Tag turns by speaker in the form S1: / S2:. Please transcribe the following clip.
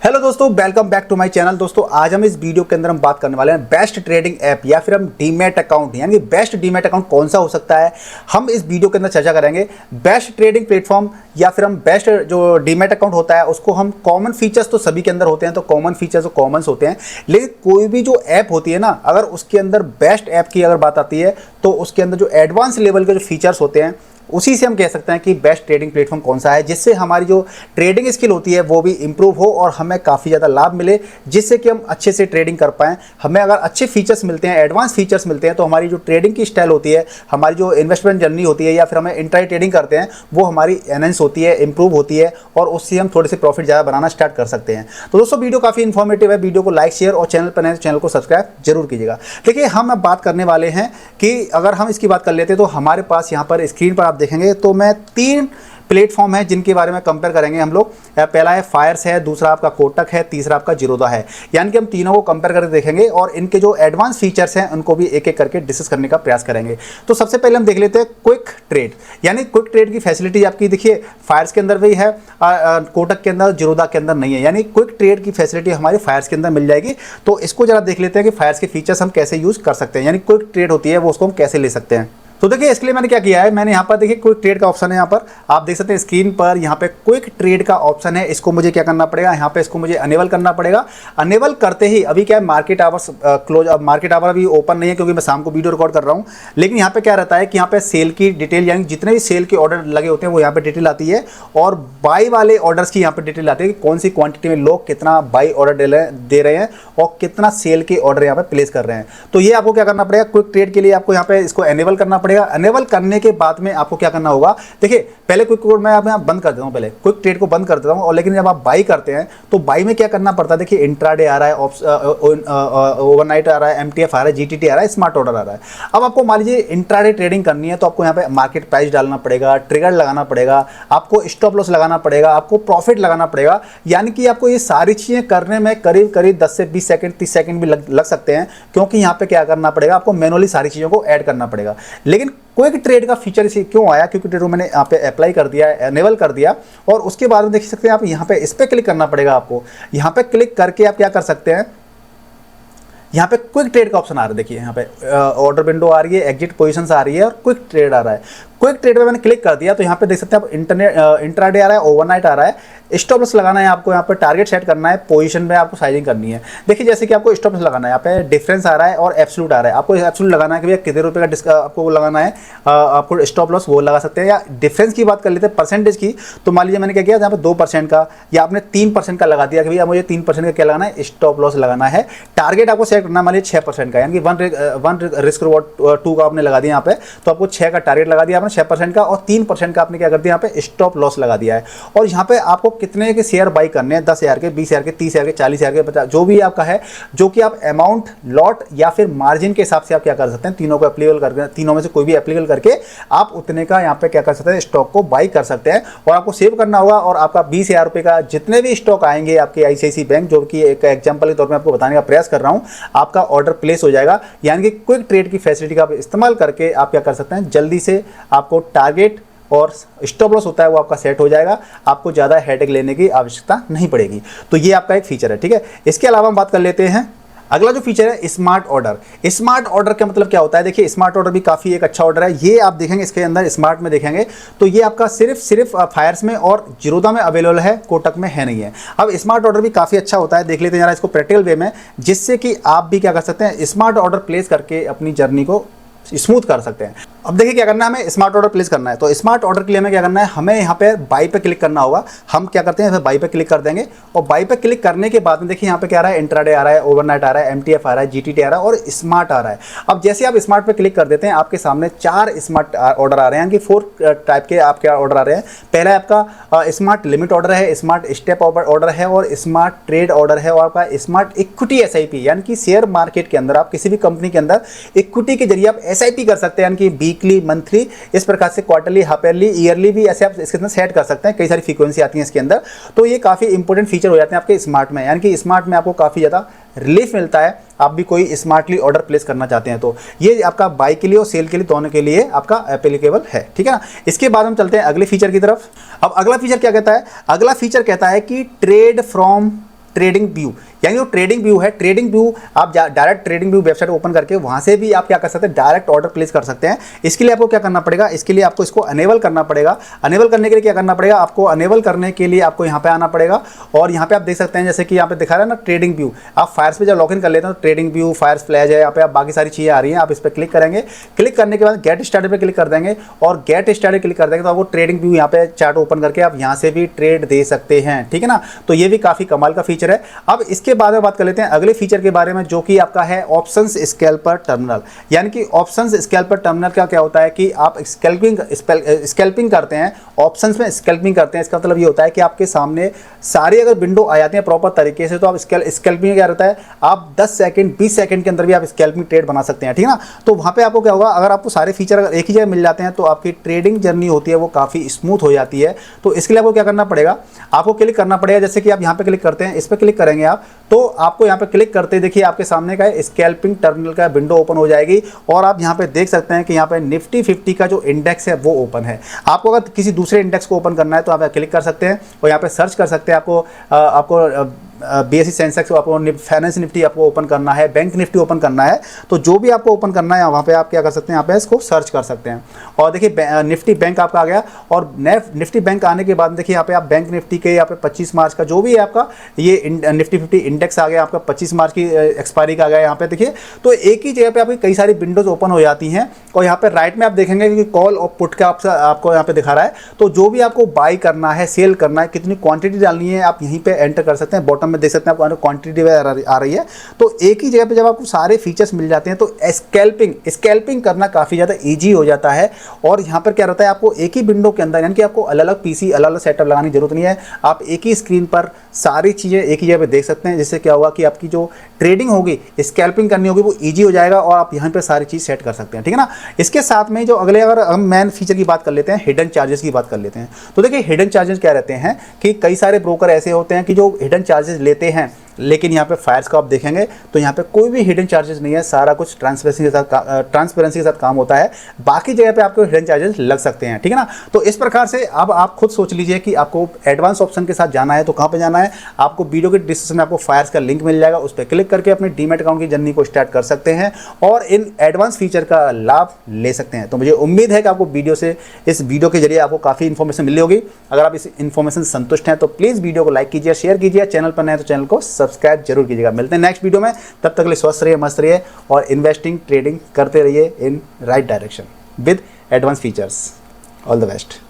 S1: Hello दोस्तों, welcome back to my channel. दोस्तों आज हम इस वीडियो के अंदर हम बात करने वाले हैं बेस्ट ट्रेडिंग ऐप या फिर हम डीमैट अकाउंट यानी बेस्ट डीमैट अकाउंट कौन सा हो सकता है। हम इस वीडियो के अंदर चर्चा करेंगे बेस्ट ट्रेडिंग प्लेटफॉर्म या फिर हम बेस्ट जो डीमैट अकाउंट होता है उसको हम कॉमन फीचर्स तो सभी के अंदर होते हैं, तो कॉमन फीचर्स तो कॉमन्स होते हैं, लेकिन कोई भी जो ऐप होती है ना, अगर उसके अंदर बेस्ट ऐप की अगर बात आती है तो उसके अंदर जो एडवांस लेवल के जो फीचर्स होते हैं उसी से हम कह सकते हैं कि बेस्ट ट्रेडिंग प्लेटफॉर्म कौन सा है, जिससे हमारी जो ट्रेडिंग स्किल होती है वो भी इंप्रूव हो और हमें काफ़ी ज़्यादा लाभ मिले, जिससे कि हम अच्छे से ट्रेडिंग कर पाएँ। हमें अगर अच्छे फीचर्स मिलते हैं, एडवांस फीचर्स मिलते हैं, तो हमारी जो ट्रेडिंग की स्टाइल होती है, हमारी जो इन्वेस्टमेंट जर्नी होती है या फिर हमें इंट्राडे ट्रेडिंग करते हैं वो हमारी एनहेंस होती है, इंप्रूव होती है और उससे हम थोड़े से प्रॉफिट ज़्यादा बनाना स्टार्ट कर सकते हैं। तो दोस्तों वीडियो काफ़ी इन्फॉर्मेटिव है, वीडियो को लाइक शेयर और चैनल पर नए तो चैनल को सब्सक्राइब जरूर कीजिएगा। देखिए हम अब बात करने वाले हैं कि अगर हम इसकी बात कर लेते हैं तो हमारे पास यहाँ पर स्क्रीन पर आप देखेंगे तो मैं 3 प्लेटफॉर्म है जिनके बारे में कंपेयर करेंगे हम लोग। पहला है फायर्स है, दूसरा आपका कोटक है, तीसरा आपका जीरोधा है। यानी कि हम तीनों को कंपेयर करके देखेंगे और इनके जो एडवांस फीचर्स हैं उनको भी एक एक करके डिस्कस करने का प्रयास करेंगे। तो सबसे पहले हम देख लेते हैं क्विक ट्रेड। यानी क्विक ट्रेड की फैसिलिटी आपकी देखिए फायर्स के अंदर भी है, कोटक के अंदर, जीरोधा के अंदर नहीं है। यानी क्विक ट्रेड की फैसिलिटी हमारी फायर्स के अंदर मिल जाएगी। तो इसको जरा देख लेते हैं कि फायर्स के फीचर्स हम कैसे यूज कर सकते हैं, यानी क्विक ट्रेड होती है वो उसको हम कैसे ले सकते हैं। तो देखिए इसके लिए मैंने क्या किया है, मैंने यहाँ पर देखिए क्विक ट्रेड का ऑप्शन है, यहाँ पर आप देख सकते हैं स्क्रीन पर, यहाँ पे क्विक ट्रेड का ऑप्शन है। इसको मुझे क्या करना पड़ेगा, यहाँ पे इसको मुझे अनेबल करना पड़ेगा। अनेबल करते ही अभी क्या है, मार्केट आवर्स क्लोज, अब मार्केट आवर अभी ओपन नहीं है क्योंकि मैं शाम को वीडियो रिकॉर्ड कर रहा हूँ। लेकिन यहाँ पे क्या रहता है कि यहाँ पे सेल की डिटेल, यानी जितने भी सेल के ऑर्डर लगे होते हैं वो यहाँ पे डिटेल आती है और बाई वाले ऑर्डर्स की यहाँ पे डिटेल आती है कि कौन सी क्वांटिटी में लोग कितना बाई ऑर्डर दे रहे हैं और कितना सेल के ऑर्डर यहाँ पे प्लेस कर रहे हैं। तो ये आपको क्या करना पड़ेगा, क्विक ट्रेड के लिए आपको यहाँ पे इसको एनेबल करना पड़ेगा। एनेबल करने के बाद में आपको क्या करना होगा, देखिए पहले क्विक ट्रेड मैं यहाँ बंद कर देता हूँ, पहले क्विक ट्रेड को बंद कर देता हूँ। और लेकिन जब आप बाई करते हैं तो बाई में क्या करना पड़ता है, देखिए इंट्राडे आ रहा है, ओवरनाइट आ रहा है, एमटीएफ आ रहा है, जीटीटी आ रहा है, स्मार्ट ऑर्डर आ रहा है। अब आपको मान लीजिए इंट्राडे ट्रेडिंग करनी है तो आपको यहाँ पे मार्केट प्राइस डालना पड़ेगा, ट्रिगर लगाना पड़ेगा, आपको स्टॉप लॉस लगाना पड़ेगा, आपको प्रॉफिट लगाना पड़ेगा। यानी कि आपको ये सारी चीजें करने में करीब करीब 10 से 20 सेकंड 30 सेकंड भी लग सकते हैं, क्योंकि यहाँ पे क्या करना पड़ेगा, आपको मैनुअली सारी चीजों को ऐड करना पड़ेगा। लेकिन क्विक ट्रेड का फीचर इसे क्यों आया, क्योंकि ट्रेड मैंने यहाँ पे अप्लाई कर दिया, एनेबल कर दिया और उसके बाद में देख सकते हैं आप यहाँ पे इस पे क्लिक करना पड़ेगा। आपको यहाँ पे क्लिक करके आप क्या कर सकते हैं, यहाँ पे क्विक ट्रेड का ऑप्शन आ रहा है। देखिए यहाँ पे ऑर्डर विंडो आ रही है, एग्जिट पोजीशंस आ रही है और क्विक ट्रेड आ रहा है। क्विक ट्रेड पे मैंने क्लिक कर दिया तो यहाँ पे देख सकते हैं आप इंट्राडे आ रहा है, ओवरनाइट आ रहा है, स्टॉप लॉस लगाना है आपको, यहाँ पे टारगेट सेट करना है, पोजीशन में आपको साइजिंग करनी है। देखिए जैसे कि आपको स्टॉप लॉस लगाना है, यहाँ पे डिफरेंस आ रहा है और एब्सोल्यूट आ रहा है। आपको एब्सोल्यूट लगाना है कि भैया कितने रुपए का आपको वो लगाना है, आपको स्टॉप लॉस वो लगा सकते हैं। या डिफरेंस की बात कर लेते हैं परसेंटेज की, तो मान लीजिए मैंने क्या किया, यहाँ पे 2% का या आपने 3% का लगा दिया कि भैया मुझे 3% का क्या लगाना है, स्टॉप लॉस लगाना है। टारगेट आपको सेट करना है मान लीजिए 6% का, यानी कि वन रिस्क रिवॉर्ड 2 का आपने लगा दिया यहाँ पे, तो आपको 6 का टारगेट लगा दिया आपने, 6% का, और 3% का आपने क्या कर दिया, यहाँ पे स्टॉप लॉस लगा दिया है। और यहाँ पे आपको कितने के शेयर बाई करने हैं, 10,000 के, 20,000 के, 30,000 के, 40,000 के, 50, जो भी आपका है, जो कि आप अमाउंट, लॉट या फिर मार्जिन के हिसाब से आप क्या कर सकते हैं, तीनों को एप्लीकेबल करके, तीनों में से कोई भी एप्लीकेबल करके आप उतने का यहाँ पे क्या कर सकते हैं, स्टॉक को बाई कर सकते हैं। और आपको सेव करना होगा और आपका 20,000 रुपये का जितने भी स्टॉक आएंगे आपके आईसीआईसी बैंक, जो कि एक एग्जाम्पल के तौर पर आपको बताने का प्रयास कर रहा हूँ, आपका ऑर्डर प्लेस हो जाएगा। यानी कि क्विक ट्रेड की फैसिलिटी का इस्तेमाल करके आप क्या कर सकते हैं, जल्दी से आपको टारगेट और स्टॉप लॉस होता है वो आपका सेट हो जाएगा, आपको ज़्यादा हेडेक लेने की आवश्यकता नहीं पड़ेगी। तो ये आपका एक फीचर है, ठीक है। इसके अलावा हम बात कर लेते हैं अगला जो फीचर है, स्मार्ट ऑर्डर। स्मार्ट ऑर्डर का मतलब क्या होता है, देखिए स्मार्ट ऑर्डर भी काफ़ी एक अच्छा ऑर्डर है। ये आप देखेंगे इसके अंदर स्मार्ट में देखेंगे तो ये आपका सिर्फ फायर्स में और जीरोधा में अवेलेबल है, कोटक में है नहीं है। अब स्मार्ट ऑर्डर भी काफ़ी अच्छा होता है, देख लेते हैं जरा इसको प्रैक्टिकल वे में, जिससे कि आप भी क्या कर सकते हैं, स्मार्ट ऑर्डर प्लेस करके अपनी जर्नी को स्मूथ कर सकते हैं। अब देखिए क्या करना है, हमें स्मार्ट ऑर्डर प्लेस करना है। तो स्मार्ट ऑर्डर के लिए हमें क्या करना है, हमें यहाँ पे बाई पे क्लिक करना होगा। हम क्या करते हैं, बाई पे क्लिक कर देंगे और बाई पे क्लिक करने के बाद में देखिए यहाँ पे क्या आ रहा है, इंट्राडे आ रहा है, ओवरनाइट आ रहा है, एमटीएफ आ रहा है, जीटीटी आ रहा है और स्मार्ट आ रहा है। अब जैसे आप स्मार्ट पे क्लिक कर देते हैं, आपके सामने 4 स्मार्ट ऑर्डर आ रहे हैं, यानी कि 4 टाइप के आपके ऑर्डर आ रहे हैं। पहला आपका स्मार्ट लिमिट ऑर्डर है, स्मार्ट स्टेप ऑर्डर है और स्मार्ट ट्रेड ऑर्डर है और आपका स्मार्ट इक्विटी एसआईपी, यानी कि शेयर मार्केट के अंदर आप किसी भी कंपनी के अंदर इक्विटी के जरिए आप एसआईपी कर सकते हैं, यानी कि वीकली, मंथली, इस प्रकार से क्वार्टरली, हाफ ईयरली, ईयरली भी ऐसे आप इसके अंदर सेट कर सकते हैं। कई सारी फ्रीक्वेंसी आती है इसके अंदर, तो ये काफ़ी इंपॉर्टेंट फीचर हो जाते हैं आपके स्मार्ट में। यानी कि स्मार्ट में आपको काफ़ी ज़्यादा रिलीफ मिलता है, आप भी कोई स्मार्टली ऑर्डर प्लेस करना चाहते हैं तो ये आपका बाई के लिए और सेल के लिए, दोनों के लिए आपका एप्लीकेबल है, ठीक है ना। इसके बाद हम चलते हैं अगले फीचर की तरफ। अब अगला फीचर क्या कहता है, अगला फीचर कहता है कि ट्रेड फ्रॉम ट्रेडिंग व्यू, यानी जो ट्रेडिंग व्यू है, ट्रेडिंग व्यू आप direct trading view website open करके वहां से भी आप क्या कर सकते हैं, डायरेक्ट ऑर्डर प्लेस कर सकते हैं। इसके लिए आपको क्या करना पड़ेगा, इसके लिए आपको इसको अनेबल करना पड़ेगा। अनेबल करने के लिए क्या करना पड़ेगा, आपको अनेबल करने के लिए आपको यहाँ पे आना पड़ेगा और यहाँ पे आप देख सकते हैं जैसे कि यहाँ पे दिखा रहा है ना ट्रेडिंग व्यू, आप फायर्स पे जब लॉगिन कर लेते हैं तो ट्रेडिंग व्यू, फायर्स फ्लैश है, यहाँ पे आप बाकी सारी चीजें आ रही हैं, आप इस पर क्लिक करेंगे। क्लिक करने के बाद गेट स्टार्टेड पे क्लिक कर देंगे और गेट स्टार्टेड क्लिक कर देंगे तो आपको ट्रेडिंग व्यू यहाँ पे चार्ट ओपन करके आप यहाँ से भी ट्रेड दे सकते हैं, ठीक है ना। तो ये भी काफी कमाल का फीचर है। अब इसके बाद में बात कर लेते हैं अगले फीचर के बारे में, जो कि आपका है ऑप्शंस स्कैल्पर टर्मिनल। यानी कि ऑप्शंस स्कैल्पर टर्मिनल का क्या होता है कि आप स्कैल्पिंग करते हैं, ऑप्शंस में स्कैल्पिंग करते हैं। इसका मतलब ये होता है कि आपके सामने सारी अगर विंडो आ जाती है प्रॉपर तरीके से तो आप स्कैल्पिंग क्या रहता है, आप 10 सेकंड 20 सेकंड के अंदर भी आप स्कैल्पिंग ट्रेड बना सकते हैं, ठीक है ना। तो वहां पे आपको क्या होगा, अगर आपको सारे फीचर अगर एक ही जगह मिल जाते हैं तो आपकी ट्रेडिंग जर्नी होती है वो काफी स्मूथ हो जाती है। तो इसके लिए आपको क्या करना पड़ेगा, आपको क्लिक करना पड़ेगा। जैसे कि आप यहाँ पे क्लिक करते हैं, इस पर क्लिक करेंगे आप, तो आपको यहाँ पे क्लिक करते देखिए आपके सामने का स्कैल्पिंग टर्मिनल का विंडो ओपन हो जाएगी और आप यहाँ पे देख सकते हैं कि यहाँ पे निफ्टी 50 का जो इंडेक्स है वो ओपन है। आपको अगर किसी दूसरे इंडेक्स को ओपन करना है तो आप क्लिक कर सकते हैं और यहाँ पे सर्च कर सकते हैं। आपको BSE सेंसेक्स, आपको फाइनेंस निफ्टी आपको ओपन करना है, बैंक निफ्टी ओपन करना है, तो जो भी आपको ओपन करना है वहाँ पे आप क्या कर सकते हैं, यहाँ पे इसको सर्च कर सकते हैं। और देखिए निफ्टी बैंक आपका आ गया और निफ्टी बैंक आने के बाद देखिए यहाँ पे आप बैंक निफ्टी के यहाँ पे 25 मार्च का जो भी है आपका ये निफ्टी 50 इंडेक्स आ गया, आपका 25 मार्च की एक्सपायरी का आ गया यहाँ पे देखिए। तो एक ही जगह पे आपकी कई सारी विंडोज ओपन हो जाती हैं और यहाँ पे राइट में आप देखेंगे कि कॉल और पुट का आपको यहाँ पे दिखा रहा है। तो जो भी आपको बाई करना है, सेल करना है, कितनी क्वांटिटी डालनी है, आप यहीं पे एंटर कर सकते हैं। बॉटम में देख सकते हैं आपको क्वांटिटी आ रही है। तो एक ही जगह पे जब आपको सारे फीचर्स मिल जाते हैं तो स्कैल्पिंग करना काफी ज्यादा इजी हो जाता है। और यहाँ पर क्या रहता है, आपको एक ही विंडो के अंदर, यानी कि आपको अलग अलग पीसी, अलग अलग सेटअप लगाने की जरूरत नहीं है। आप एक ही स्क्रीन पर सारी चीजें एक ही जगह पे देख सकते हैं, जिससे क्या होगा कि आपकी जो ट्रेडिंग होगी, स्कैल्पिंग करनी होगी, वो ईजी हो जाएगा और आप यहाँ पे सारी चीज सेट कर सकते हैं, ठीक है ना। इसके साथ में जो अगले, अगर हम मेन फीचर की बात कर लेते हैं, हिडन चार्जेस की बात कर लेते हैं। तो देखिए हिडन चार्जेस क्या रहते हैं कि कई सारे ब्रोकर ऐसे होते हैं कि जो हिडन चार्जेस लेते हैं, लेकिन यहाँ पे फायर्स का आप देखेंगे तो यहाँ पे कोई भी हिडन चार्जेस नहीं है, सारा कुछ ट्रांसपेरेंसी के साथ काम होता है। बाकी जगह पे आपको हिडन चार्जेस लग सकते हैं, ठीक है ना। तो इस प्रकार से अब आप खुद सोच लीजिए कि आपको एडवांस ऑप्शन के साथ जाना है तो कहाँ पे जाना है। आपको वीडियो के डिस्क्रिप्शन में आपको फायर्स का लिंक मिल जाएगा, उस पर क्लिक करके अपने डीमैट अकाउंट की जर्नी को स्टार्ट कर सकते हैं और इन एडवांस फीचर का लाभ ले सकते हैं। तो मुझे उम्मीद है कि आपको इस वीडियो के जरिए आपको काफ़ी इन्फॉर्मेशन मिली होगी। अगर आप इस इन्फॉर्मेशन से संतुष्ट हैं तो प्लीज़ वीडियो को लाइक कीजिए, शेयर कीजिए, चैनल पर नए हैं तो चैनल को सब्सक्राइब जरूर कीजिएगा। मिलते हैं नेक्स्ट वीडियो में, तब तक के लिए स्वस्थ रहिए, मस्त रहिए और इन्वेस्टिंग ट्रेडिंग करते रहिए in right direction with advance features. All the best.